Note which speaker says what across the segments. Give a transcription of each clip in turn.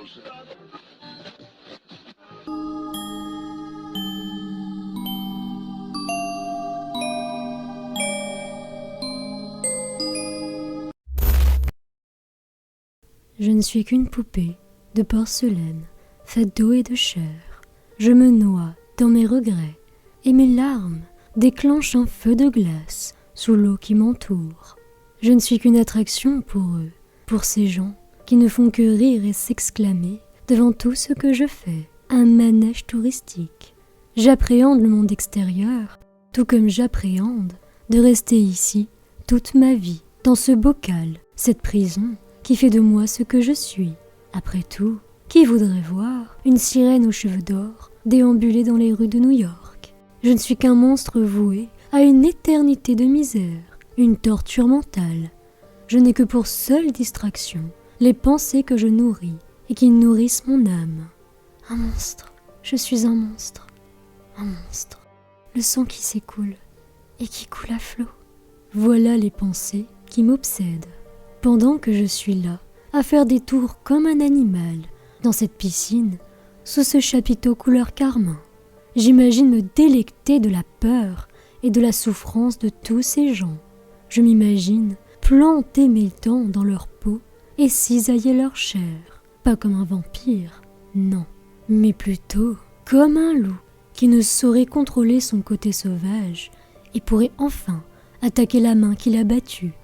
Speaker 1: Je ne suis qu'une poupée de porcelaine, faite d'eau et de chair. Je me noie dans mes regrets, et mes larmes déclenchent un feu de glace sous l'eau qui m'entoure. Je ne suis qu'une attraction pour eux, pour ces gens qui ne font que rire et s'exclamer devant tout ce que je fais, un manège touristique. J'appréhende le monde extérieur, tout comme j'appréhende de rester ici toute ma vie, dans ce bocal, cette prison qui fait de moi ce que je suis. Après tout, qui voudrait voir une sirène aux cheveux d'or déambuler dans les rues de New York? Je ne suis qu'un monstre voué à une éternité de misère, une torture mentale. Je n'ai que pour seule distraction les pensées que je nourris et qui nourrissent mon âme. Un monstre, je suis un monstre, un monstre. Le sang qui s'écoule et qui coule à flot. Voilà les pensées qui m'obsèdent. Pendant que je suis là, à faire des tours comme un animal, dans cette piscine, sous ce chapiteau couleur carmin, j'imagine me délecter de la peur et de la souffrance de tous ces gens. Je m'imagine planter mes dents dans leur peau et cisailler leur chair, pas comme un vampire, non, mais plutôt comme un loup qui ne saurait contrôler son côté sauvage et pourrait enfin attaquer la main qui l'a battu.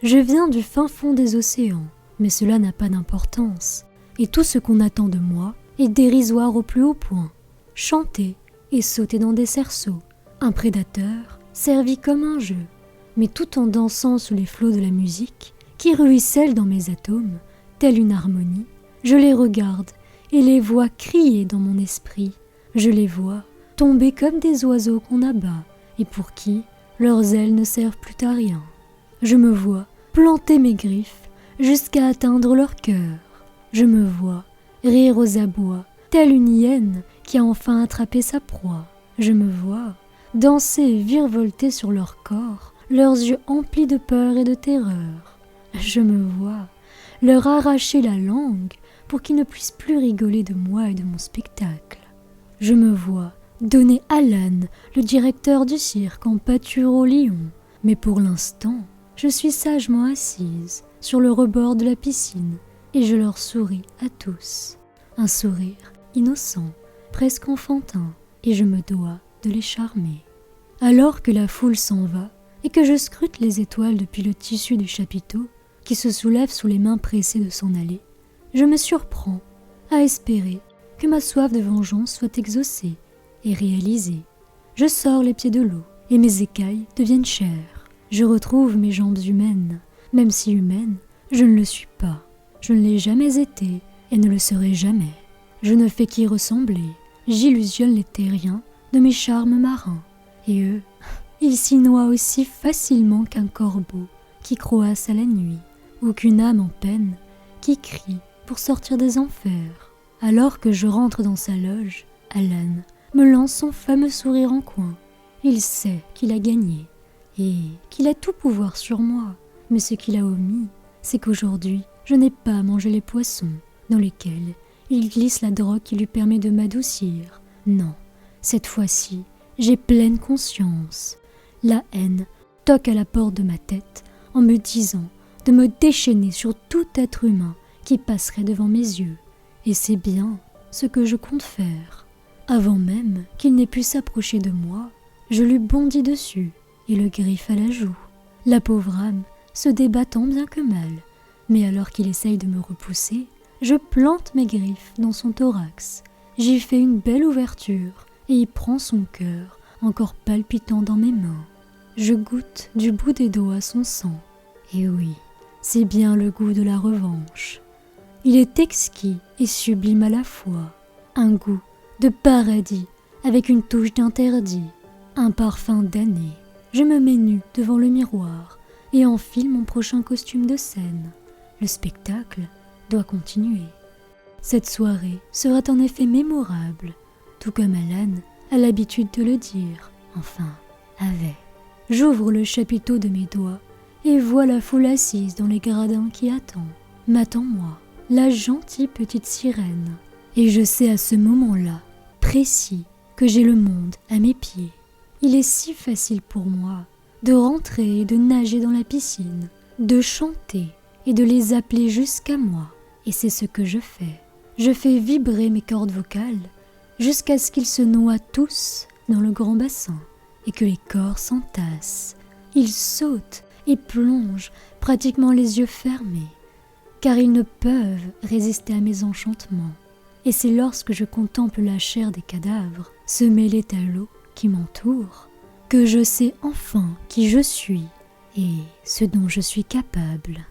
Speaker 1: Je viens du fin fond des océans, mais cela n'a pas d'importance, et tout ce qu'on attend de moi est dérisoire au plus haut point. Chanter et sauter dans des cerceaux, un prédateur servi comme un jeu, mais tout en dansant sous les flots de la musique qui ruisselle dans mes atomes, telle une harmonie, je les regarde et les vois crier dans mon esprit, je les vois tomber comme des oiseaux qu'on abat et pour qui leurs ailes ne servent plus à rien. Je me vois planter mes griffes jusqu'à atteindre leur cœur. Je me vois rire aux abois, telle une hyène qui a enfin attrapé sa proie. Je me vois danser et virevolter sur leur corps, leurs yeux emplis de peur et de terreur. Je me vois leur arracher la langue pour qu'ils ne puissent plus rigoler de moi et de mon spectacle. Je me vois donner Alan, le directeur du cirque, en pâture au lion. Mais pour l'instant, je suis sagement assise sur le rebord de la piscine et je leur souris à tous. Un sourire innocent, presque enfantin, et je me dois de les charmer. Alors que la foule s'en va et que je scrute les étoiles depuis le tissu du chapiteau qui se soulève sous les mains pressées de s'en aller, je me surprends à espérer que ma soif de vengeance soit exaucée et réalisée. Je sors les pieds de l'eau et mes écailles deviennent chairs. Je retrouve mes jambes humaines, même si humaine, je ne le suis pas. Je ne l'ai jamais été et ne le serai jamais. Je ne fais qu'y ressembler. J'illusionne les terriens de mes charmes marins. Et eux, ils s'y noient aussi facilement qu'un corbeau qui croasse à la nuit, ou qu'une âme en peine qui crie pour sortir des enfers. Alors que je rentre dans sa loge, Alan me lance son fameux sourire en coin. Il sait qu'il a gagné et qu'il a tout pouvoir sur moi. Mais ce qu'il a omis, c'est qu'aujourd'hui, je n'ai pas mangé les poissons dans lesquels il glisse la drogue qui lui permet de m'adoucir. Non, cette fois-ci, j'ai pleine conscience. La haine toque à la porte de ma tête en me disant de me déchaîner sur tout être humain qui passerait devant mes yeux. Et c'est bien ce que je compte faire. Avant même qu'il n'ait pu s'approcher de moi, je lui bondis dessus et le griffe à la joue. La pauvre âme se débat tant bien que mal, mais alors qu'il essaye de me repousser, je plante mes griffes dans son thorax. J'y fais une belle ouverture et y prends son cœur, encore palpitant dans mes mains. Je goûte du bout des doigts son sang. Et oui, c'est bien le goût de la revanche. Il est exquis et sublime à la fois. Un goût de paradis avec une touche d'interdit. Un parfum damné. Je me mets nue devant le miroir et enfile mon prochain costume de scène. Le spectacle doit continuer. Cette soirée sera en effet mémorable, tout comme Alan a l'habitude de le dire, enfin, avait. J'ouvre le chapiteau de mes doigts et vois la foule assise dans les gradins qui attend. M'attends-moi. la gentille petite sirène. Et je sais à ce moment-là, précis, que j'ai le monde à mes pieds. Il est si facile pour moi de rentrer et de nager dans la piscine, de chanter et de les appeler jusqu'à moi. Et c'est ce que je fais. Je fais vibrer mes cordes vocales jusqu'à ce qu'ils se noient tous dans le grand bassin et que les corps s'entassent. Ils sautent et plongent pratiquement les yeux fermés, car ils ne peuvent résister à mes enchantements. Et c'est lorsque je contemple la chair des cadavres se mêler à l'eau qui m'entoure que je sais enfin qui je suis et ce dont je suis capable.